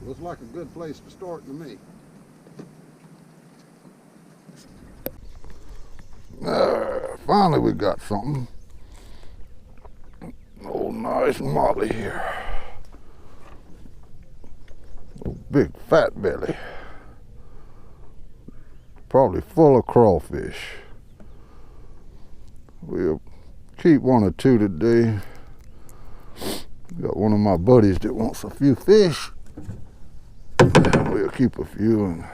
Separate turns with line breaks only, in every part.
Looks like a good place to start to me. Finally we got something. Oh, nice molly here. Oh, big fat belly. Probably full of crawfish. We'll keep 1 or 2 today. Got one of my buddies that wants a few fish. We'll keep a few and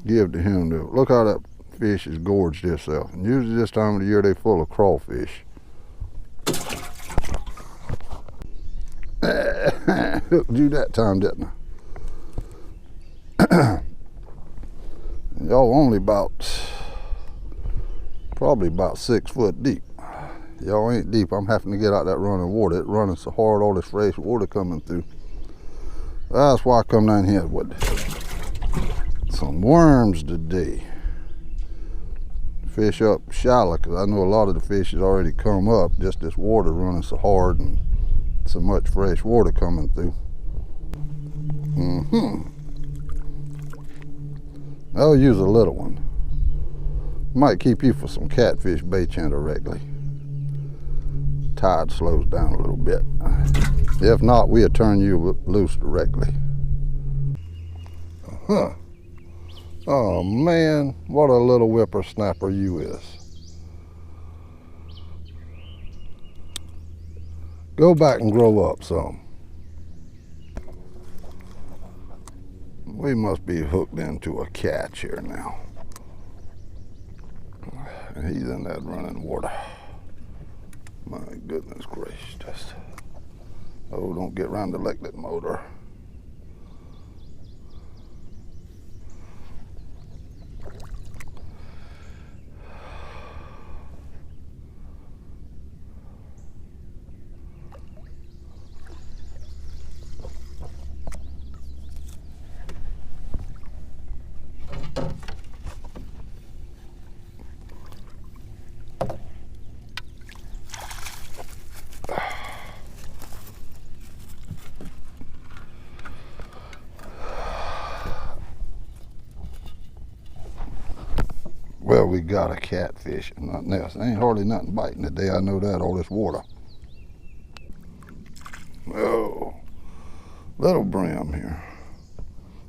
give to him. Look how that fish is gorged itself. And usually this time of the year they full of crawfish. Hooked you that time, didn't I? Y'all only probably about 6 foot deep. Y'all ain't deep. I'm having to get out that running water. It's running so hard, all this fresh water coming through. That's why I come down here with some worms today. Fish up shallow, because I know a lot of the fish has already come up. Just this water running so hard and so much fresh water coming through. I'll use a little one. Might keep you for some catfish bait indirectly. Tide slows down a little bit. If not, we'll turn you loose directly. Oh man, what a little whippersnapper you is. Go back and grow up some. We must be hooked into a catch here now. And he's in that running water. My goodness gracious. Oh, don't get around the electric motor. Well, we got a catfish and nothing else. Ain't hardly nothing biting today, I know that, all this water. Oh, little Bream here.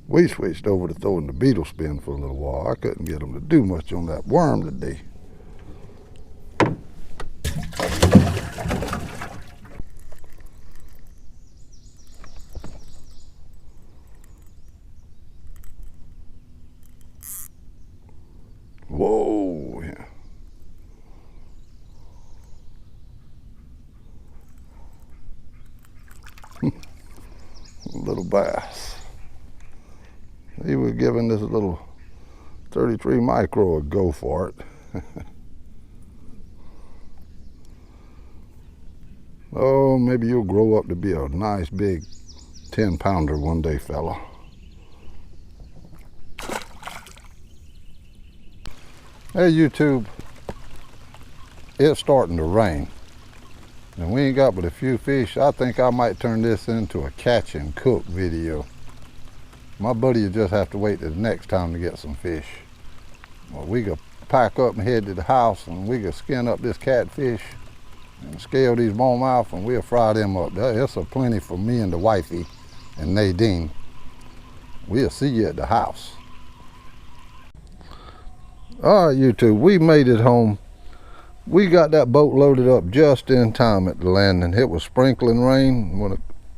We switched over to throwing the beetle spin for a little while. I couldn't get them to do much on that worm today. Whoa, yeah. Little bass. He was giving this little 33 micro a go for it. Oh, maybe you'll grow up to be a nice big 10-pounder one day, fella. Hey YouTube, it's starting to rain and we ain't got but a few fish. I think I might turn this into a catch and cook video. My buddy will just have to wait till the next time to get some fish. Well, we could pack up and head to the house and we could skin up this catfish and scale these smallmouth and we'll fry them up. That's a plenty for me and the wifey and Nadine. We'll see you at the house. All right, YouTube, we made it home. We got that boat loaded up just in time at the landing. It was sprinkling rain.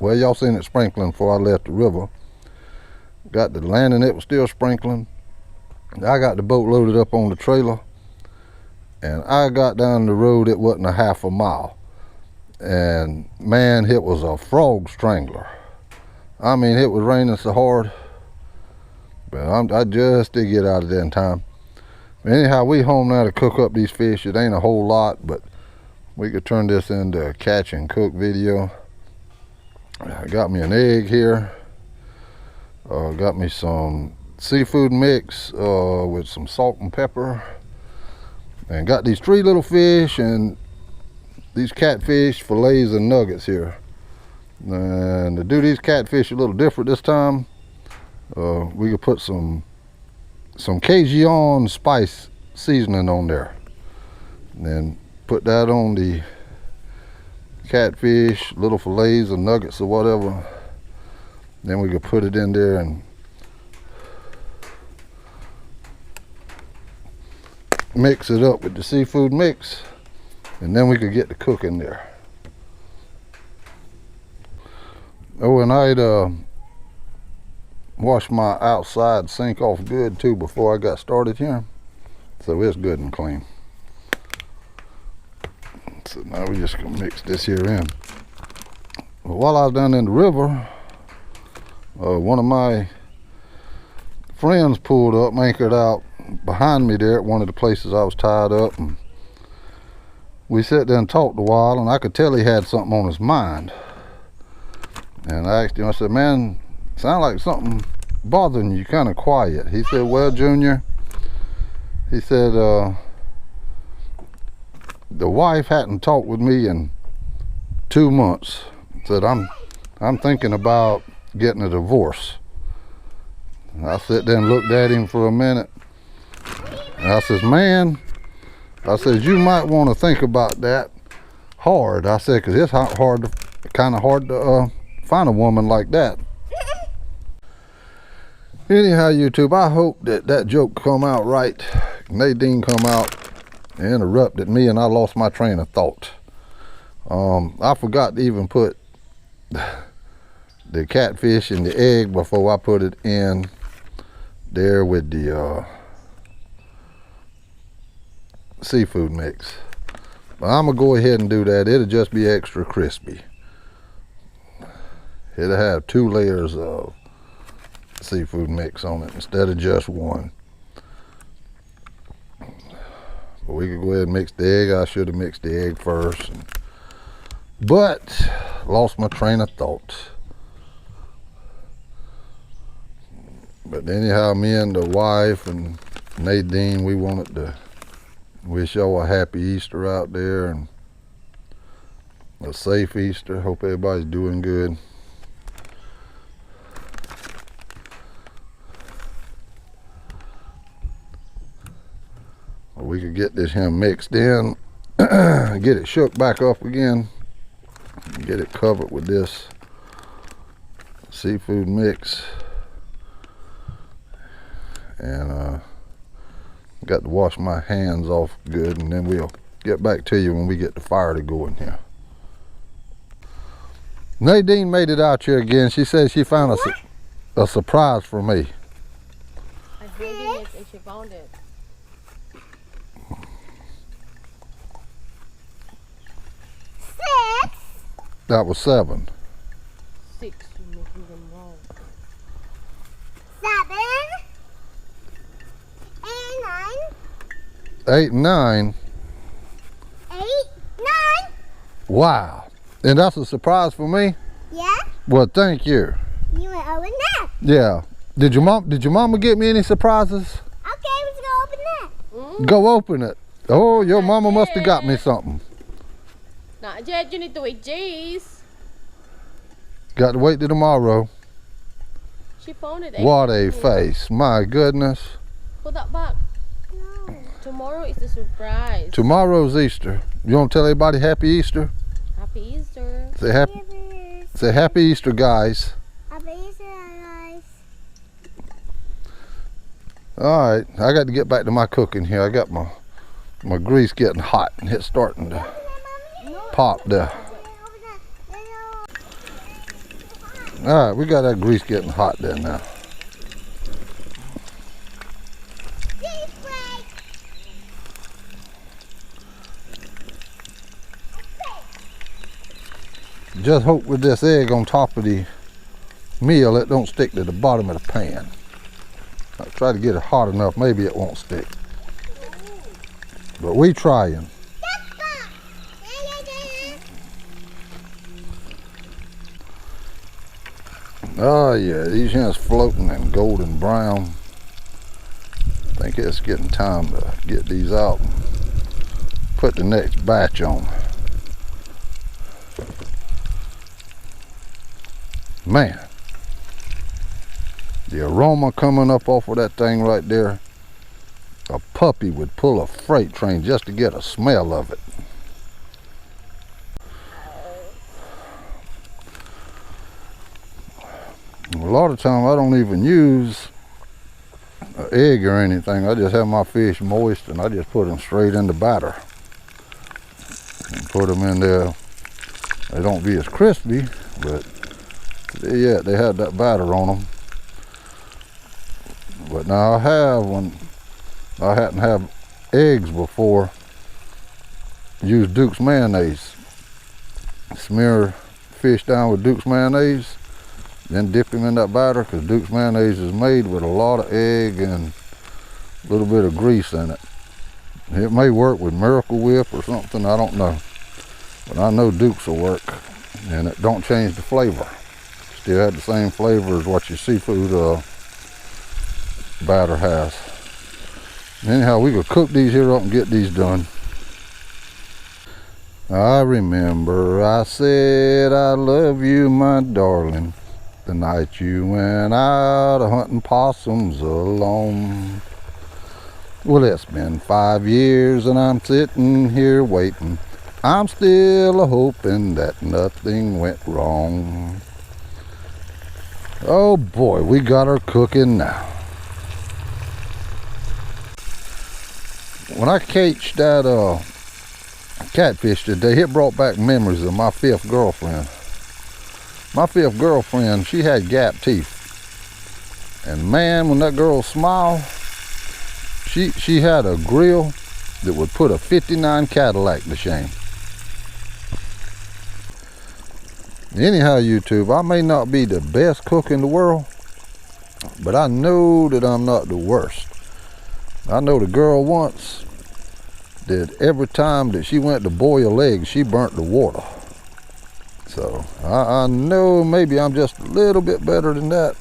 Well, y'all seen it sprinkling before I left the river. Got the landing, it was still sprinkling. I got the boat loaded up on the trailer and I got down the road. It wasn't a half a mile. And man, it was a frog strangler. I mean, it was raining so hard, but I just did get out of there in time. Anyhow, we home now to cook up these fish. It ain't a whole lot, but we could turn this into a catch and cook video. I got me an egg here. Got me some seafood mix with some salt and pepper. And got these 3 little fish and these catfish fillets and nuggets here. And to do these catfish a little different this time, we could put some cajun spice seasoning on there, and then put that on the catfish, little fillets or nuggets or whatever. Then we could put it in there and mix it up with the seafood mix and then we could get to cooking there. Oh, and I'd washed my outside sink off good too before I got started here, so it's good and clean. So now we're just gonna mix this here in. Well, while I was down in the river, one of my friends pulled up, anchored out behind me there at one of the places I was tied up, and we sat there and talked a while, and I could tell he had something on his mind. And I asked him, I said, man, sound like something bothering you, kind of quiet. He said, well, Junior, he said, the wife hadn't talked with me in 2 months. Said, I'm thinking about getting a divorce. And I sat there and looked at him for a minute, and I says, man, I said, you might want to think about that hard. I said, because it's kind of hard to find a woman like that. Anyhow, YouTube, I hope that joke come out right. Nadine come out and interrupted me, and I lost my train of thought. I forgot to even put the catfish in the egg before I put it in there with the seafood mix. But I'm gonna go ahead and do that. It'll just be extra crispy. It'll have 2 layers of seafood mix on it instead of just 1. But we could go ahead and mix the egg. I should have mixed the egg first, but lost my train of thought. But anyhow, me and the wife and Nadine, we wanted to wish y'all a happy Easter out there and a safe Easter. Hope everybody's doing good. We could get this here mixed in, get it shook back up again, get it covered with this seafood mix, and got to wash my hands off good, and then we'll get back to you when we get the fire to go in here. Nadine made it out here again. She said she found a surprise for me.
I holding it and she found it.
That was 7.
6, you're making them wrong.
8 and 9.
8, 9.
Wow. And that's a surprise for me?
Yeah.
Well, thank you.
You want to open that?
Yeah. Did your mama get me any surprises?
Okay, let's go open that.
Go open it. Oh, your mama must have got me something.
Not yet, you need to wait, Jace.
Got to wait till tomorrow.
She found it.
What a face. My goodness.
Put that back.
No.
Tomorrow is the surprise.
Tomorrow's Easter. You want to tell everybody happy Easter?
Happy Easter.
Say happy Easter, guys.
Happy Easter, guys.
All right, I got to get back to my cooking here. I got my grease getting hot and it's starting to pop there. All right, we got that grease getting hot there now. Just hope with this egg on top of the meal it don't stick to the bottom of the pan. I'll try to get it hot enough, maybe it won't stick. But we trying. Oh yeah, these hands floating and golden brown. I think it's getting time to get these out and put the next batch on. Man, the aroma coming up off of that thing right there. A puppy would pull a freight train just to get a smell of it. A lot of times I don't even use an egg or anything. I just have my fish moist and I just put them straight in the batter. and put them in there. They don't be as crispy, but yeah, they had that batter on them. But now when I hadn't had eggs before, use Duke's mayonnaise. Smear fish down with Duke's mayonnaise, then dip him in that batter, because Duke's mayonnaise is made with a lot of egg and a little bit of grease in it. It may work with Miracle Whip or something, I don't know. But I know Duke's will work, and it don't change the flavor. Still had the same flavor as what your seafood batter has. Anyhow, we could cook these here up and get these done. I remember I said I love you, my darling, the night you went out hunting possums alone. Well, it's been 5 years and I'm sitting here waiting. I'm still hoping that nothing went wrong. Oh boy, we got her cooking now. When I caged that catfish today, it brought back memories of my 5th girlfriend. My 5th girlfriend, she had gap teeth. And man, when that girl smiled, she had a grill that would put a 59 Cadillac to shame. Anyhow, YouTube, I may not be the best cook in the world, but I know that I'm not the worst. I know the girl once that every time that she went to boil eggs, she burnt the water. So I know maybe I'm just a little bit better than that,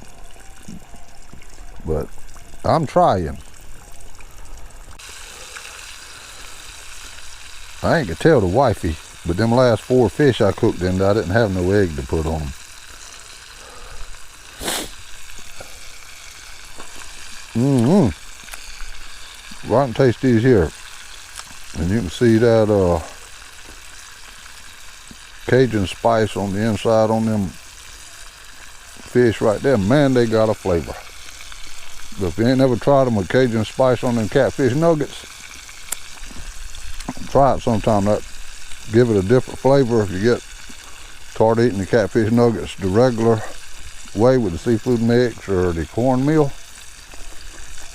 but I'm trying. I ain't gonna tell the wifey, but them last 4 fish I cooked in there, I didn't have no egg to put on them. Well, I can taste these here. And you can see that Cajun spice on the inside on them fish right there. Man, they got a flavor. But if you ain't never tried them with Cajun spice on them catfish nuggets, try it sometime. That give it a different flavor. If you get tired eating the catfish nuggets the regular way with the seafood mix or the cornmeal,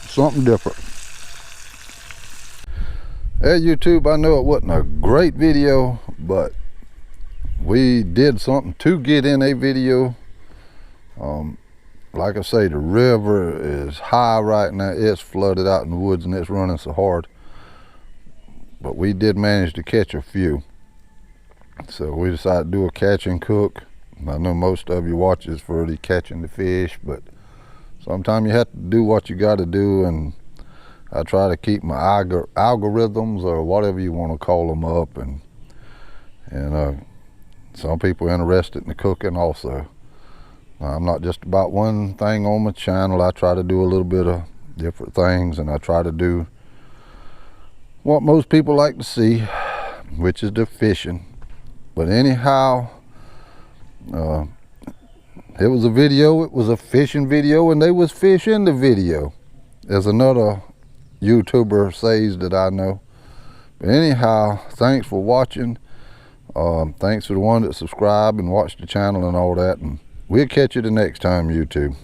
something different. Hey YouTube, I know it wasn't a great video, but we did something to get in a video. Like I say, the river is high right now. It's flooded out in the woods and it's running so hard. But we did manage to catch a few. So we decided to do a catch and cook. I know most of you watch this for the catching the fish, but sometimes you have to do what you got to do, and I try to keep my algorithms or whatever you want to call them up, and some people are interested in the cooking also. I'm not just about one thing on my channel. I try to do a little bit of different things, and I try to do what most people like to see, which is the fishing. But anyhow, it was a video, it was a fishing video, and they was fish in the video, as another YouTuber says that I know. But anyhow, thanks for watching. Thanks to the one that subscribed and watched the channel and all that, and we'll catch you the next time, YouTube.